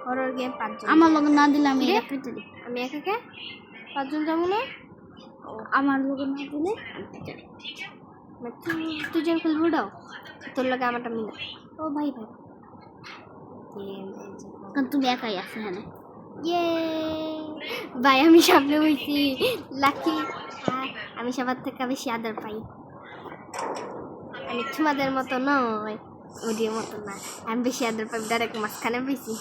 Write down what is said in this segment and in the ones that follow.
Horror game 5 জন আমার লগে না দিলে আমি একা কেটে দিই। আমি একাকে 5 জন যাবো না আমার লগে না দিলে আমি কেটে দিই। তুই জন খেলবো দাও তোর লাগে আমারটা মিলে ও ভাই ভাই কারণ তুমি একাই আছো হ্যাঁ ইয়ে ভাই আমি সামনে বইছি লাকি আমি সবার থেকে বেশি আদর পাই আমি তোমাদের মতো নয় ওদের মতো না আমি বেশি আদর পাই ডাইরেক্ট মাঝখানে বেশি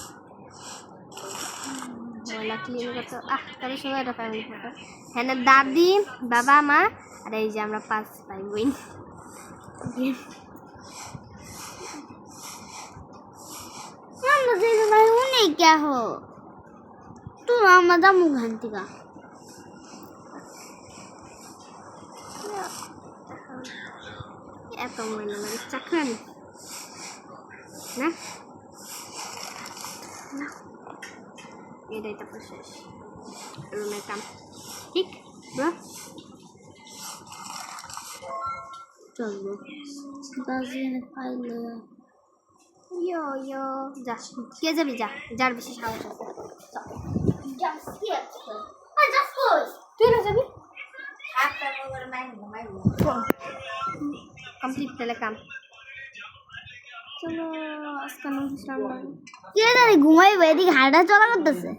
লাকি কত তাহলে সবাই একটা ফ্যামিলি ফটো হ্যাঁ দাদি বাবা মা আর এই যে আমরা 5 ভাই বোন আমরা যে ভাই উনি क्या हो तू আমাদের মুখ হানতি का এত ময়লা লাগে চাকরানি না এটাই তারপর শেষ রুমের কাম ঠিক ব্রো চলবো দাজিনে পাইলে ইয়ো ইয়ো যা কে যাবি যা যার বেশি সাহস আছে তুই না যাবি কমপ্লিট তাহলে কাম চলো আজকে বিশ্রাম কে জানি ঘুমাইবে এদিকে হাঁটা চলা করতেছে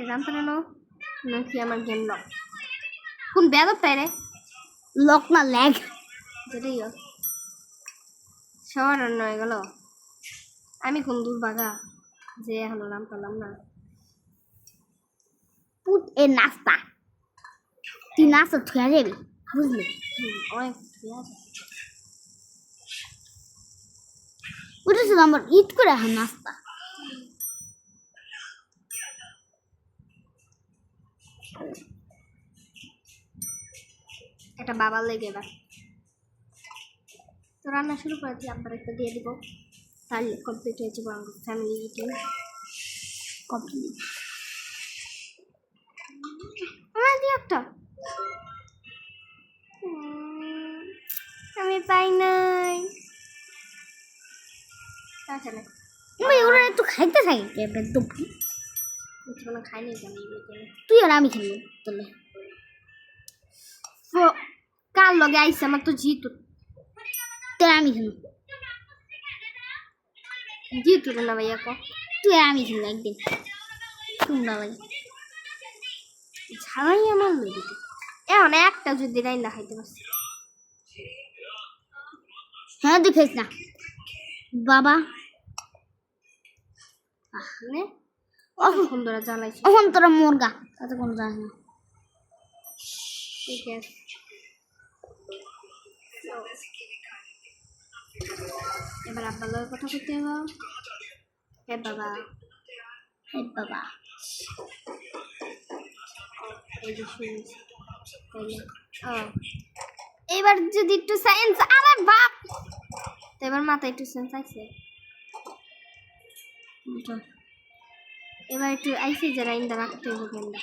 জানতে না নাকি আমার গেম লক কোন ব্যাগ তাই রে লক না ল্যাগ যেটাই হোক সবার রান্না হয়ে গেল আমি কোন দূর বাঘা যে এখনো নাম পেলাম না পুত এ নাস্তা তুই নাস্তা থুয়া যাবি বুঝলি অনেক ঠিক আছে ওটা শুধু আমার ঈদ করে এখন নাস্তা এটা বাবার লেগে এবার তো রান্না শুরু করেছি আবার একটা দিয়ে দিব তাহলে কমপ্লিট হয়েছে ফ্যামিলি ইটিং কমপ্লিট আমার দিয়ে একটা আমি পাই নাই আসলে ভাই ওরা একটু খাইতে থাকি একদম কিছু না খাইনি কেন তুই আর আমি খেলবো তাহলে কার লগে আইসে আমার তো জিতু তুই আর আমি খেলবো জিতু রে না ভাইয়া কো তুই আর আমি খেলবো একদিন তোমরা লাগে ঝালাই আমার লেগে এখন একটা যদি রাইন্দা খাইতে পারছি হ্যাঁ দেখিস না বাবা মানে অতক্ষণ ধরে জ্বালাইছি এখন তোরা মুরগা তাতে কোনো জানি না ঠিক আছে এবার আব্বার লগে কথা করতে হবে হে বাবা হে বাবা এই যে শুনছি এবার যদি একটু সায়েন্স আরে বাপ তো এবার মাথায় একটু সেন্স আইছে এবার একটু আইসে যারা ইন্দা রাখতে হবে গেন্দা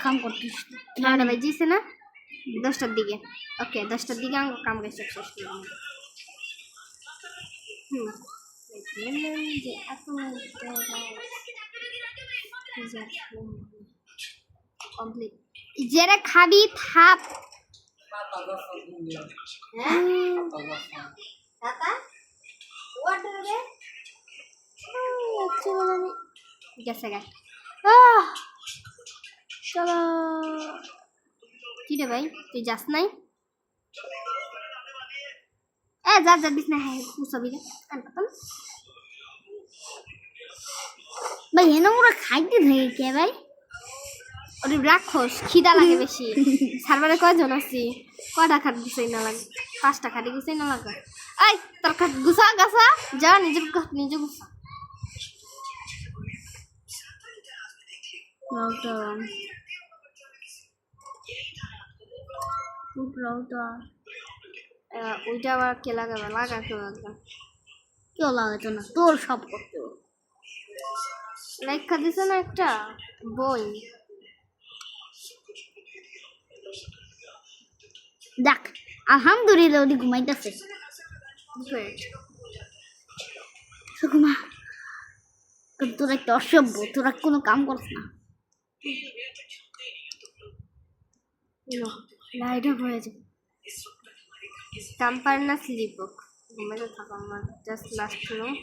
কাম করতিস নয়টা বাজিয়েছে না 10টার দিকে ওকে 10টার দিকে আমি কাম করে শেষ করলাম যে এত কমপ্লিট যেটা খাবি থাপ গেছে গা চলো কি রে ভাই তুই যাস নাই যা যা দিস না হ্যাঁ সবই ভাই হেন ওরা খাইতে থাকে কে ভাই ওরে রাক্ষস খিদা লাগে বেশি সার্ভারে কয়জন আছি কয়টা খাট গুছাই না লাগে 5টা খাটি গুছাই না লাগে এই তোর খাট গুছা গাছা যা নিজের খাট নিজে গুছা লকডাউন ওইটা আবার কে লাগাবে লাগাতে লাগবে কেউ লাগাতো না তোর সব করতে লেখা দিছে না একটা বই দেখ আলহামদুলিল্লাহ ওদি ঘুমাইতেছে গুড ঘুমা। তোরা একটা অসভ্য, তোরা কোনো কাম করছ না। লাইট অফ হয়ে যায়। কাম পারে না স্লিপ হোক, ঘুমাতে থাকো। আমার জাস্ট লাস্ট রুম।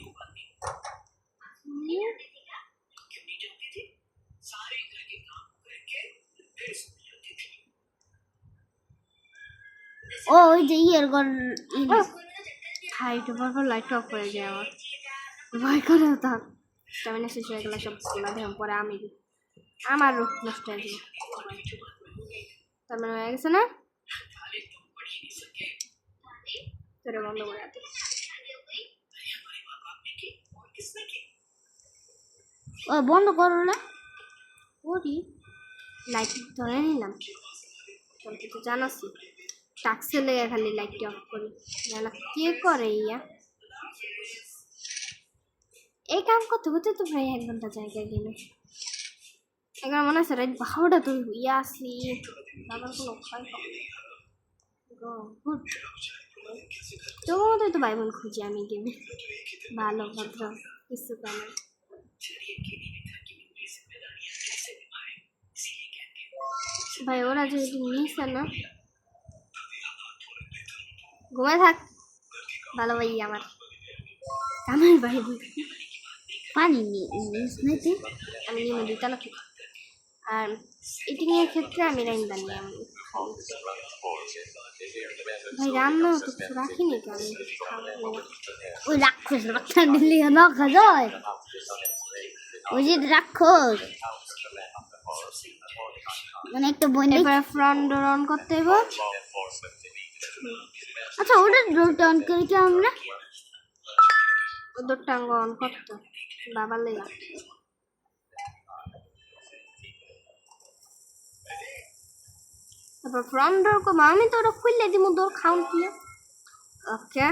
ও ওই যে ইয়ের ঘর হাইট ওভার পর লাইট অফ হয়ে যায়। আমার ভয় করে থাক। স্টামিনা শেষ হয়ে গেলে সব খোলা দেখ পরে আমি আমার রূপ নষ্ট হয়ে যাবে। তার মানে হয়ে গেছে না? তোরে বন্ধ করে রাখি। ও বন্ধ করো না। ওরি লাইট ধরে নিলাম। তোর তো জানাসি টাক্সে লেগে খালি লাইটটা অফ করি। না কে করে ইয়া? এই কাম করতে করতে তো প্রায় 1 ঘন্টা জায়গায় গেলে। একবার মনে আছে রাত 12টা তুই ইয়া আসি বাবার কোনো ভয় গুড। তো ভাই বোন খুঁজি আমি গেমে। ভালো ভদ্র কিছু কেন ভাই ওরা যে নিছে না। ঘুমায় থাক ভালো ভাই আমার আমার ভাই বোন। পানি নিস নাকি? আমি নিয়ে দিতে নাকি। আর এটিং এর ক্ষেত্রে আমি রান্না নিয়ে আমি ভাই রান্না তো কিছু রাখিনি তো আমি ওই রাক্ষস বাচ্চা দিলি না খাজয়। ওই যে রাক্ষস মানে একটা বন্ধু। এবারে ফ্রন্ট ডোর অন করতে হবে। আচ্ছা ওটা ডোরটা অন করে কি আমরা ওদের টাঙ্গ অন করতো বাবার লেগা। তারপর ফ্রন্ট ডোর কো আমি তো ওটা খুললে দিব ডোর খাউন কি। ওকে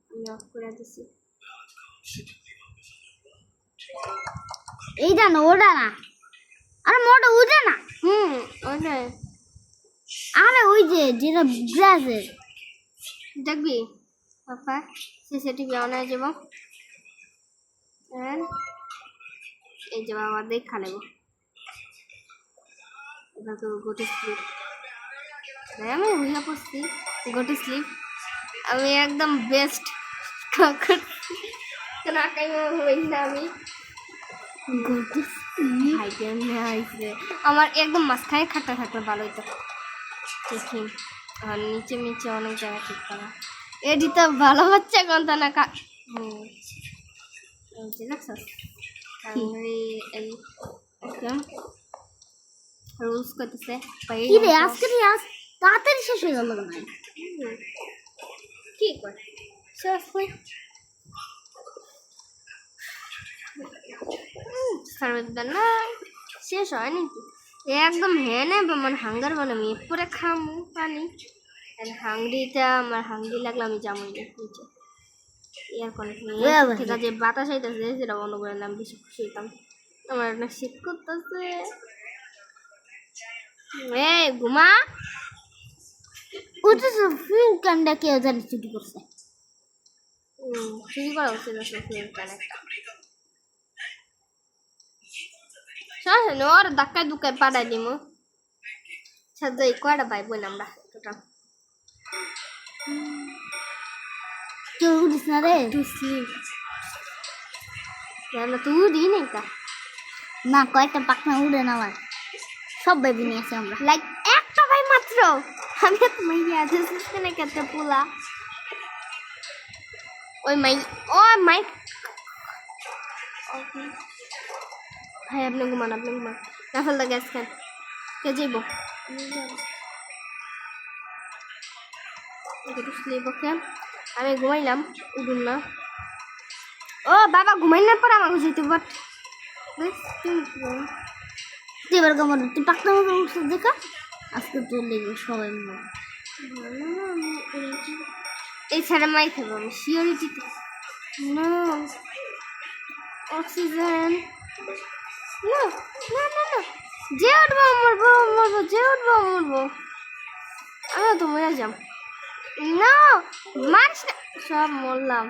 আমি অফ করে দিছি। এইটা না ওটা না। আরে মোটা ওটা না। ওইটাই। আরে ওই যে যেটা ব্রাজের দেখবি পাপা সিসিটিভি অন হয়ে যাব। এই যে বাবা দেখা নেব। এবার তো গোটে স্লিপ আমি হইয়া পড়ছি। গোটে স্লিপ আমি একদম বেস্ট হই না আমি আমার একদম মাঝখানে খাটটা থাকলে ভালো হইতো। দেখি আর নিচে নিচে অনেক জায়গা ঠিক করা এটি তো ভালো হচ্ছে কোনটা না রুলস করতেছে আজকে তাড়াতাড়ি শেষ হয়ে গেল না কি করে না শেষ হয় নাকি একদম হ্যাঁ না মানে হাঙ্গার মানে আমি পরে খাম পানি হাঙ্গরিটা আমার হাঙ্গরি লাগলে আমি জামই নিচে ঠিক আছে বাতাস আইতেছে সেটা বন্ধ করে দিলাম। বেশি খুশি হইতাম। আমার একটা শীত করতেছে। ঘুমা কান্ডা কেউ জানি ছুটি করছে। চুরি করা উচিত ওর ধাক্কায় দুক্কায় পাঠাই দিব। সাথে কয়টা ভাই বোন আমরা টোটাল কেউ উঠিস না রে তুই দিই নাই তা না কয়েকটা পাখনা উড়ে না আমার সব বেবি নিয়ে আসে আমরা লাইক একটা ভাই মাত্র। আমি তো মাইয়া আছে না কেটে পোলা ওই মাই ও মাই ভাই আপনি ঘুমান না ফেলতে গ্যাস খান কে যাইব ওকে আমি ঘুমাইলাম উঠুন না। ও বাবা ঘুমাইলার পর আমাকে যেতে বাট এবার কেমন তুই পাখনা উঠছে দেখা আজকে তোর লেগে সবাই এই ছাড়া মাই খাবো আমি সিওরিটি না অক্সিজেন না না না না যে উঠবো মরবো যে উঠবো মরবো আমি তো মরে যাম। না মারিস না সব মরলাম